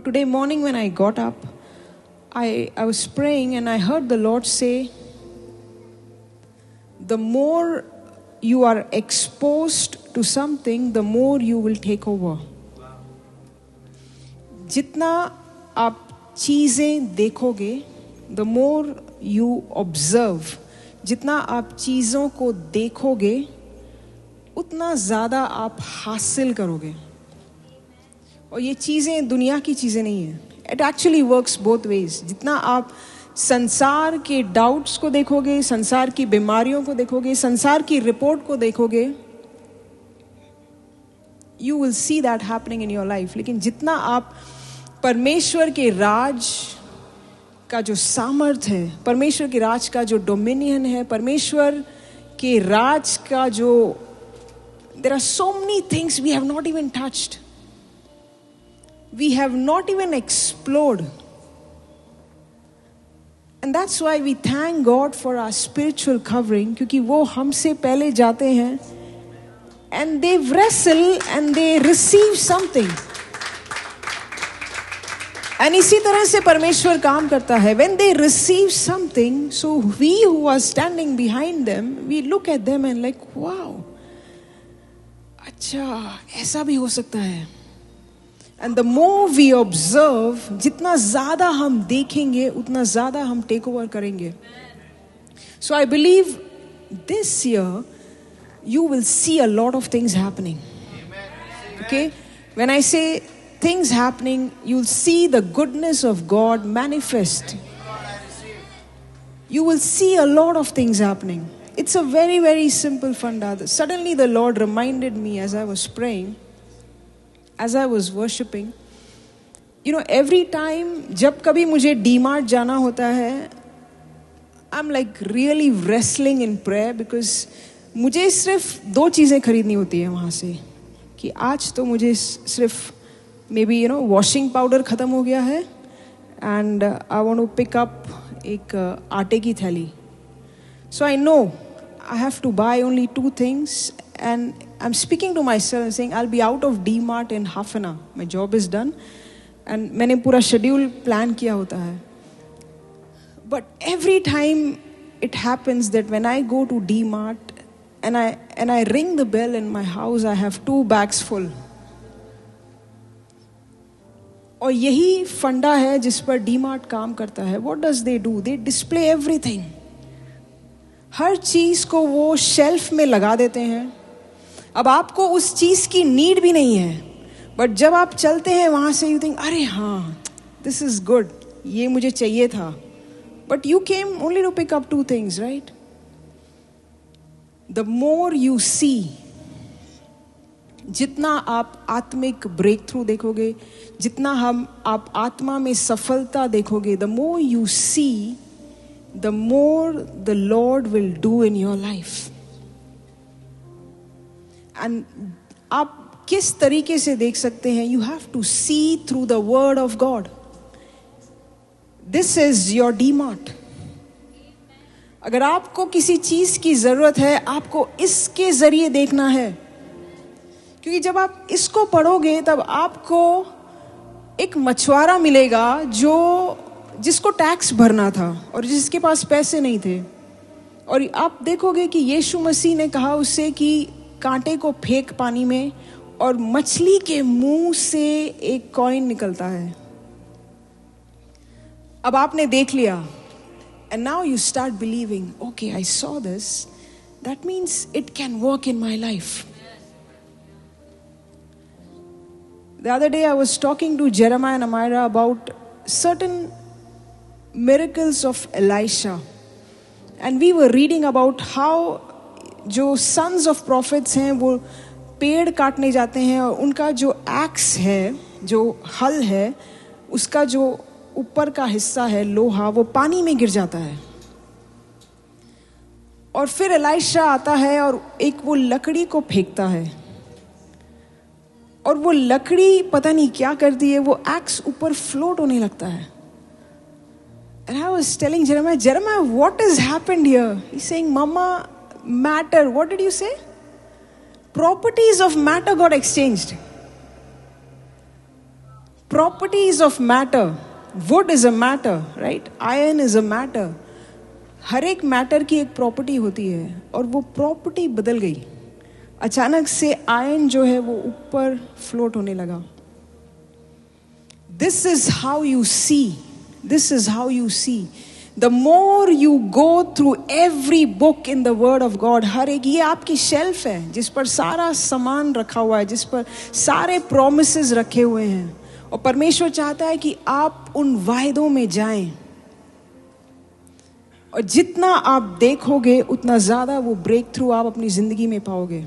today morning when I got up, I was praying and I heard the Lord say, the more you are exposed to something, the more you will take over. जितना आप चीजें देखोगे, the more you observe, जितना आप चीजों को देखोगे, उतना ज्यादा आप हासिल करोगे. और ये चीजें दुनिया की चीजें नहीं है. It actually works both ways. जितना आप संसार के डाउट्स को देखोगे, संसार की बीमारियों को देखोगे, संसार की रिपोर्ट को देखोगे, you will see that happening in your life. लेकिन जितना आप परमेश्वर के राज का जो सामर्थ है, परमेश्वर के राज का जो डोमिनियन है, परमेश्वर के राज का जो, there are so many things we have not even touched. We have not even explored. And that's why we thank God for our spiritual covering, क्योंकि वो हमसे पहले जाते हैं and they wrestle and they receive something. And इसी तरह से परमेश्वर काम करता है. When they receive something, so we who are standing behind them, we look at them and like, wow, अच्छा ऐसा भी हो सकता है. And the more we observe, जितना ज़्यादा हम देखेंगे, उतना ज़्यादा हम take over करेंगे. So I believe this year you will see a lot of things happening. Okay? When I say things happening, you'll see the goodness of God manifest. You will see a lot of things happening. It's a very, very simple funda. Suddenly the Lord reminded me as I was praying, as I was worshipping, you know, every time जब कभी मुझे DMart जाना होता है, I'm like really wrestling in prayer because मुझे सिर्फ 2 चीज़ें खरीदनी होती है वहाँ से. कि आज तो मुझे सिर्फ maybe you know washing powder ख़त्म हो गया है and I want to pick up एक आटे की थैली. So I know I have to buy only 2 things and I'm speaking to myself and saying I'll be out of DMart in half an hour. My job is done and मैंने पूरा schedule plan किया होता है. But every time it happens that when I go to DMart and I ring the bell in my house, I have 2 bags full. और यही फंडा है जिस पर DMart काम करता है. What does they do? They display everything. हर चीज को वो शेल्फ में लगा देते हैं. अब आपको उस चीज की नीड भी नहीं है, बट जब आप चलते हैं वहां से यू थिंक अरे हाँ दिस इज गुड, ये मुझे चाहिए था. But you came only to pick up 2 things, right? The more you see, जितना आप आत्मिक ब्रेक थ्रू देखोगे, जितना आप आत्मा में सफलता देखोगे, the more you see, the more the Lord will do in your life. And आप किस तरीके से देख सकते हैं? You have to see through the word of God. This is your DMart. अगर आपको किसी चीज की जरूरत है, आपको इसके जरिए देखना है, क्योंकि जब आप इसको पढ़ोगे तब आपको एक मछुआरा मिलेगा जिसको टैक्स भरना था और जिसके पास पैसे नहीं थे. और आप देखोगे कि यीशु मसीह ने कहा उससे कि कांटे को फेंक पानी में और मछली के मुंह से एक कॉइन निकलता है. अब आपने देख लिया and now you start believing, okay, I saw this, that means it can work in my life. The other day I was talking to Jeremiah and Amira about certain miracles of Elisha, and we were reading about how जो sons of prophets हैं वो पेड़ काटने जाते हैं और उनका जो एक्स है, जो हल है, उसका जो ऊपर का हिस्सा है लोहा, वो पानी में गिर जाता है. और फिर एलाइशा आता है और एक वो लकड़ी को फेंकता है और वो लकड़ी पता नहीं क्या करती है, वो एक्स ऊपर फ्लोट होने लगता है. And I was telling Jeremiah, what has happened here? He's saying, Mama, matter. What did you say? Properties of matter got exchanged. Properties of matter, wood is a matter, right, iron is a matter, हर एक matter की एक property होती है, और वो property बदल गई। अचानक से आयरन जो है वो ऊपर फ्लोट होने लगा। This is how you see, this is how you see. The more you go through every book in the word of God, हर एक, ये आपकी शेल्फ है जिस पर सारा सामान रखा हुआ है, जिस पर सारे प्रोमिसेस रखे हुए हैं, और परमेश्वर चाहता है कि आप उन वायदों में जाएं, और जितना आप देखोगे उतना ज्यादा वो ब्रेक थ्रू आप अपनी जिंदगी में पाओगे।